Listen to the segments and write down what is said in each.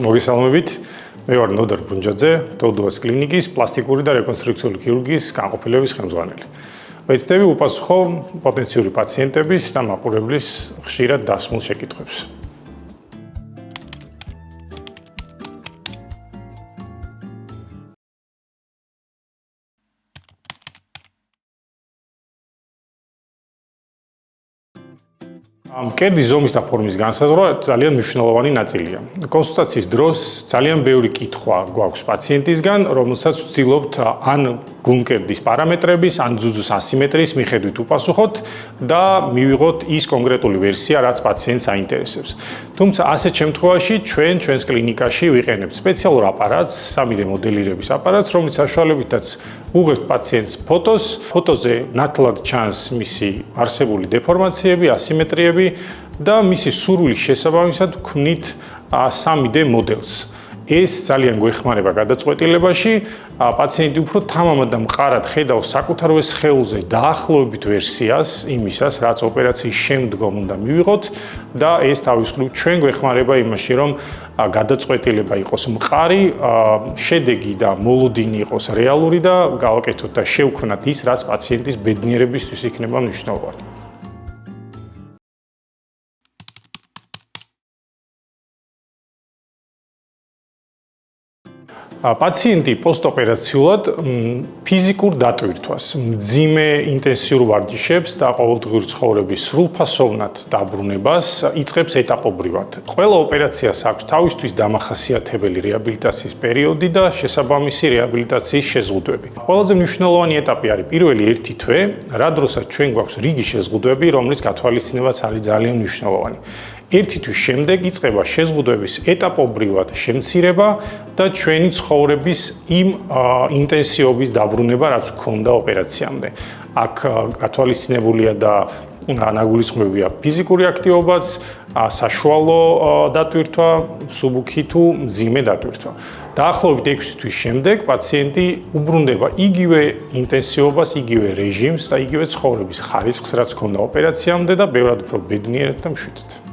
მოგესალმებით. მე ვარ ნოდარ ბრუნჯაძე, დოდოას კლინიკის პლასტიკური და რეკონსტრუქციული ქირურგიის განყოფილების ხელმძღვანელი. ვეცდები უპასუხო პოტენციური პაციენტების და მაყურებლის ხშირად დასმულ შეკითხვებს. მკერდის ზომის და ფორმის განსაზღვრა ძალიან მნიშვნელოვანი ნაწილია. კონსულტაციის დროს ძალიან ბევრი კითხვა გვაქვს პაციენტისგან, რომელსაც ვცდილობთ ან გულმკერდის პარამეტრების, ან ძუძუს ასიმეტრიის მიხედვით უპასუხოთ და მივიღოთ ის კონკრეტული ვერსია, რაც პაციენტს აინტერესებს. თუმცა ასეთ შემთხვევაში ჩვენს კლინიკაში ვიყენებთ სპეციალურ აპარატს, 3D მოდელირების აპარატს, რომლის საშუალებითაც უღებთ პაციენტს ფოტოს, ფოტოზე ნათლად ჩანს მისი არსებული დეფორმაციები, ასიმეტრიები და მისი სურვილის შესაბამისად ვქმნით 3D მოდელს. ეს ძალიან გვეხმარება გადაწყვეტილებაში, პაციენტი უფრო თამამად და მყარად ხედავს საკუთარ სხეულზე დაახლოებით ვერსიას იმისას, რაც ოპერაციის შემდგომ უნდა მივიღოთ და ეს თავის მხრივ ჩვენ გვეხმარება იმაში, რომ გადაწყვეტილება იყოს მყარი, შედეგი და მოლოდინი იყოს რეალური და გავაკეთოთ და შევქმნათ ის, რაც პაციენტის ბედნიერებისთვის იქნება მნიშვნელოვანი. პაციენტი პოსტოპერაციულად ფიზიკურ დატვირთვას, მძიმე ინტენსიურ ვარჯიშებს და ყოველდღიური ცხოვრების სრულფასოვნად დაბრუნებას იწყებს ეტაპობრივად. ყველა ოპერაციას აქვს თავისთვის დამახასიათებელი რეაბილიტაციის პერიოდი და შესაბამისი რეაბილიტაციის შეზღუდვები. ყველაზე მნიშვნელოვანი ეტაპი არის პირველი 1 თვე, რა დროსაც ჩვენ გვაქვს რიგი შეზღუდვები, რომლის გათვალისწინებაც არის ძალიან მნიშვნელოვანი. 1 თვის შემდეგ იწყება შეზღუდვების ეტაპობრივად შემცირება და ჩვენი ცხოვრების იმ ინტენსივობის დაბრუნება, რაც გვქონდა ოპერაციამდე. აქ გათვალისწინებულია და ნაგულისხმებია ფიზიკური აქტივობაც, საშუალო დატვირთვა, მსუბუქი თუ მძიმე დატვირთვა. დაახლოებით 6 თვის შემდეგ პაციენტი უბრუნდება იგივე ინტენსივობას, იგივე რეჟიმს და იგივე ცხოვრების ხარისხს, რაც ჰქონდა ოპერაციამდე და ბევრად უფრო ბედნიერად და მშვიდად.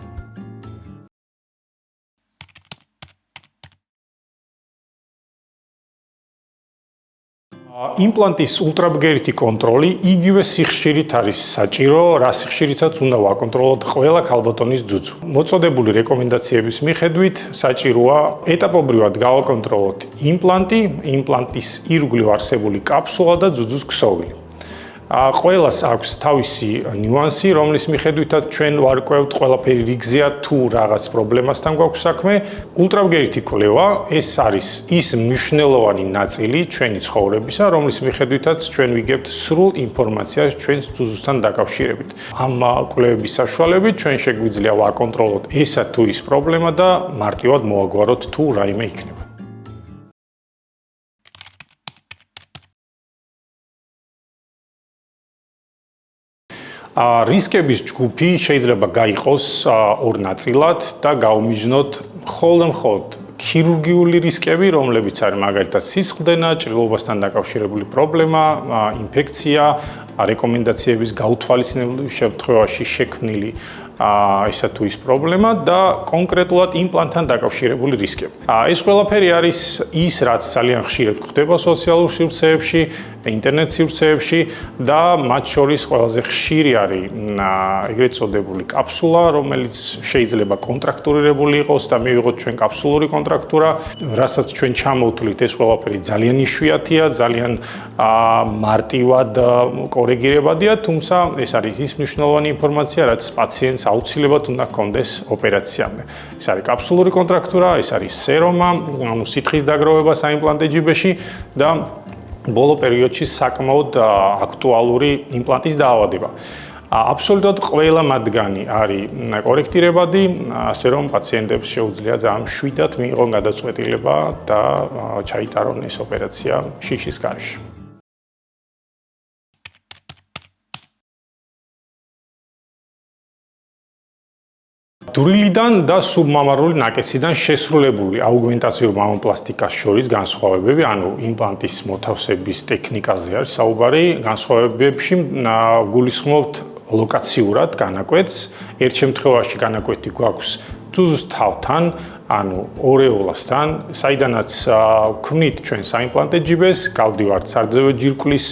იმპლანტის ულტრაბგერითი კონტროლი იგივე სიხშირით არის საჭირო, რა სიხშირითაც უნდა ვაკონტროლოთ ყველა ქალბატონის ძუძუ. მოწოდებული რეკომენდაციების მიხედვით საჭიროა ეტაპობრივად გავაკონტროლოთ იმპლანტი, იმპლანტის ირგვლივ არსებული კაფსულა და ძუძუს ქსოვილი. ყველას აქვს თავისი ნიუანსი, რომლის მიხედვითაც ჩვენ ვარკვევთ ყველაფერი რიგზეა თუ რაღაც პრობლემასთან გვაქვს საქმე. ულტრაბგერითი კვლევა ეს არის ის მნიშვნელოვანი ნაწილი ჩვენი ცხოვრებისა, რომლის მიხედვითაც ჩვენ ვიგებთ სრულ ინფორმაციას ჩვენს ძუძუსთან დაკავშირებით. ამ კვლევების საშუალებით ჩვენ შეგვიძლია ვაკონტროლოთ ესა თუ ის პრობლემა და მარტივად მოვაგვაროთ თუ რაიმე იქნება. რისკების ჯგუფი შეიძლება გაიყოს ორ ნაწილად და გაუმიჯნოთ მხოლოდ ქირურგიული რისკები, რომლებიც არის მაგალითად სისხლდენა, ჭრილობასთან დაკავშირებული პრობლემა, ინფექცია, რეკომენდაციების გაუთვალისწინების შემთხვევაში შექმნილი ისა თუ ის პრობლემა და კონკრეტულად იმპლანტთან დაკავშირებული რისკები. ეს ყველაფერი არის ის, რაც ძალიან ხშირად გვხდება სოციალურ სივრცეებში, ინტერნეტ სივრცეებში და მათ შორის ყველაზე ხშირი არის ეგრეთ წოდებული კაფსულა, რომელიც შეიძლება კონტრაქტურირებული იყოს და მივიღოთ ჩვენ კაფსულური კონტრაქტურა, რასაც ჩვენ ჩამოვთვლით, ეს ყველაფერი ძალიან იშვიათია, ძალიან მარტივად კორეგირებადია, თუმცა ეს არის ის მნიშვნელოვანი ინფორმაცია, რაც პაციენტს აუცილებლად უნდა ჰქონდეს ოპერაციამდე. ეს არის კაფსულური კონტრაქტურა, ეს არის სერომა, სითხის დაგროვება საიმპლანტე ჯიბეში და ბოლო პერიოდში საკმაოდ აქტუალური იმპლანტის დაავადება. აბსოლუტურად ყველა მათგანი არის კორექტირებადი, ასე რომ პაციენტებს შეუძლია ძალიან მშვიდად მიიღონ გადაწყვეტილება და ჩაიტარონ ეს ოპერაცია შიშის გარეშე. დურილიდან და სუბმამარული ნაკეციდან შესრულებული აუგმენტაციური მამოპლასტიკას შორის განსხვავებები, ანუ იმპლანტის მოთავსების ტექნიკაზე არის საუბარი, განსხვავებებში გულისხმობთ ლოკაციურად განაკვეთს. ერთ შემთხვევაში განაკვეთი გვაქვს ძუძუს თავთან, ანუ ორეოლასთან, საიდანაც ქმნით ჩვენ საიმპლანტე ჯიბეს, გავდივართ სარძევე ჯირკვლის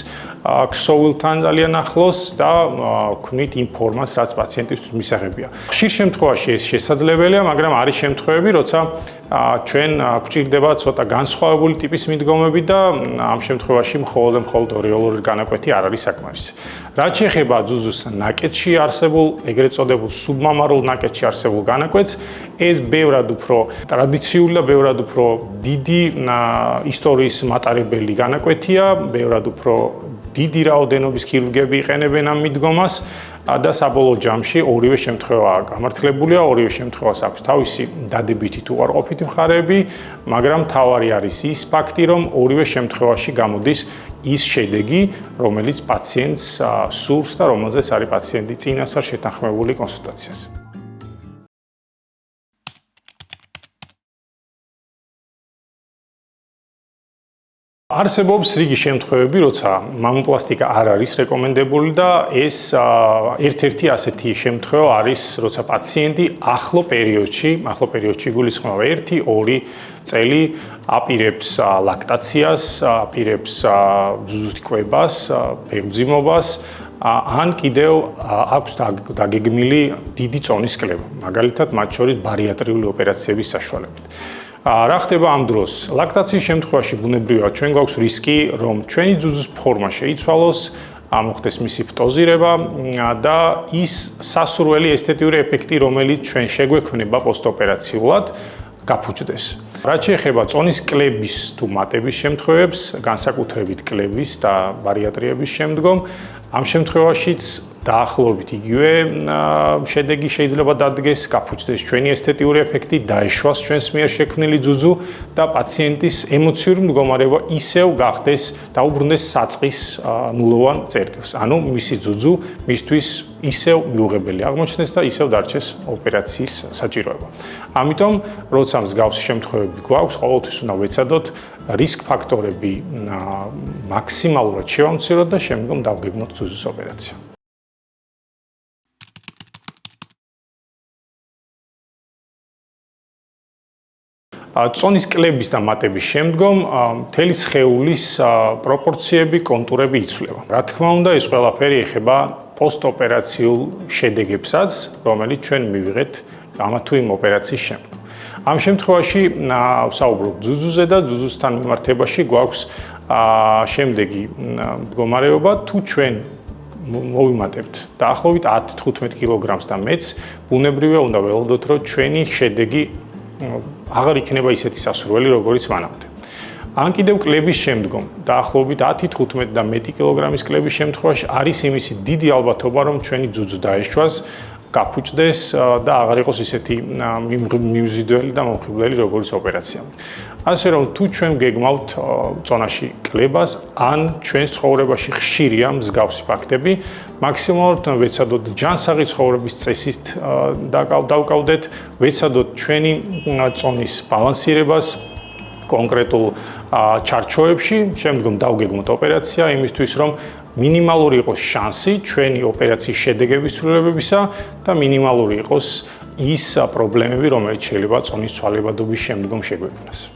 ქსოვილთან ძალიან ახლოს და ქმნით იმ ფორმას, რაც პაციენტისთვის მისაღებია. ხშირ შემთხვევაში ეს შესაძლებელია, მაგრამ არის შემთხვევები, როცა ჩვენ გვჭირდება ცოტა განსხვავებული ტიპის მიდგომები და ამ შემთხვევაში მხოლოდ ორეოლური განაკვეთი არ არის საკმარისი. რაც შეეხება ძუძუს ნაკეთში არსებულ, ეგრეთ წოდებულ სუბმამარულ ნაკეთში არსებულ განაკვეთს, ეს ბევრად უფრო ტრადიციული და ბევრად უფრო დიდი ისტორიის მატარებელი განაკვეთია, ბევრად უფრო დიდი რაოდენობის ქირურგები იყენებენ ამ მიდგომას და საბოლოო ჯამში ორივე შემთხვევაა გამართლებულია, ორივე შემთხვევას აქვს თავისი დადებითი თუ უარყოფითი მხარეები, მაგრამ მთავარი არის ის ფაქტი, რომ ორივე შემთხვევაში გამოდის ის შედეგი, რომელიც პაციენტს სურს და რომელზეც არის პაციენტი წინასწარ შეთანხმებული კონსულტაციაზე. არსებობს რიგი შემთხვევები, როცა მამოპლასტიკა არ არის რეკომენდებული და ეს ერთ-ერთი ასეთი შემთხვევა არის, როცა პაციენტი ახლო პერიოდში გულისხმობა 1-2 წელი აპირებს ლაქტაციას, აპირებს ძუძუთი კვებას, ფეხმძიმობას, ან კიდევ აქვს დაგეგმილი დიდი წონის კლება, მაგალითად მათ შორის ბარიატრიული ოპერაციების საშუალებით. რა ხდება ამ დროს? ლაქტაციის შემთხვევაში ბუნებრივია ჩვენ გვაქვს რისკი, რომ ჩვენი ძუძუს ფორმა შეიცვალოს, მოხდეს მისი ფტოზირება და ის სასურველი ესთეტიური ეფექტი, რომელიც ჩვენ შეგვექმნება პოსტოპერაციულად, გაფუჭდეს. რაც შეეხება წონის კლების თუ მატების შემთხვევებს, განსაკუთრებით კლების და ბარიატრიების შემდგომ, ამ შემთხვევაშიც დაახლოებით იგივე შედეგი შეიძლება დადგეს, გაფუჭდეს ჩვენი ესთეტიური ეფექტი, დაეშვას ჩვენს მიერ შექმნილი ძუძუ და პაციენტის ემოციური მდგომარეობა ისევ გახდეს, დაუბრუნდეს საწყის ნულოვან წერტილს. ანუ მისი ძუძუ მისთვის ისევ მიუღებელი აღმოჩნდეს და ისევ დარჩეს ოპერაციის საჭიროება. ამიტომ, როცა მსგავსი შემთხვევები გვაქვს, ყოველთვის უნდა ვეცადოთ რისკ ფაქტორები მაქსიმალურად შევამციროთ და შემდგომ დავგეგმოთ ძუძუს ოპერაცია. წონის კლების და მატების შემდგომ მთელი სხეულის პროპორციები, კონტურები იცვლება. რა თქმა უნდა, ეს ყველაფერი ეხება პოსტოპერაციულ შედეგებსაც, რომელიც ჩვენ მივიღეთ ამა თუ იმ ოპერაციის შემდგომ. ამ შემთხვევაში ვსაუბრობ ძუძუზე და ძუძუსთან მიმართებაში გვაქვს შემდეგი მდგომარეობა, თუ ჩვენ მოვიმატებთ დაახლოებით 10-15 კილოგრამს და მეც, ბუნებრივია უნდა ველოდოთ, რომ ჩვენი შედეგი აღარ იქნება ისეთი სასურველი, როგორც მანამდე. ან კიდევ კლების შემდგომ, დაახლოებით 10-15 და მეტი კილოგრამის კლების შემთხვევაში არის იმისი დიდი ალბათობა, რომ ჩვენი ძუძუ დაეშვას, გაფუჭდეს და აღარ იყოს ისეთი მიმზიდველი და მომხიბვლელი, როგორც ოპერაციამდე. ასე რომ, თუ ჩვენ გეგმავთ წონაში კლებას, ან ჩვენს ცხოვრებაში ხშირია მსგავსი ფაქტები, მაქსიმალურად ვეცადოთ ჯანსაღი ცხოვრების წესით დავკავდეთ, ვეცადოთ ჩვენი წონის ბალანსირებას კონკრეტულ ჩარჩოებში, შემდგომ დავგეგმოთ ოპერაცია იმისთვის, რომ მინიმალური იყოს შანსი ჩვენი ოპერაციის შედეგების ცვლილებებისა და მინიმალური იყოს ის პრობლემები, რომელიც შეიძლება წონის ცვალებადობის შემდგომ შეგვექმნას.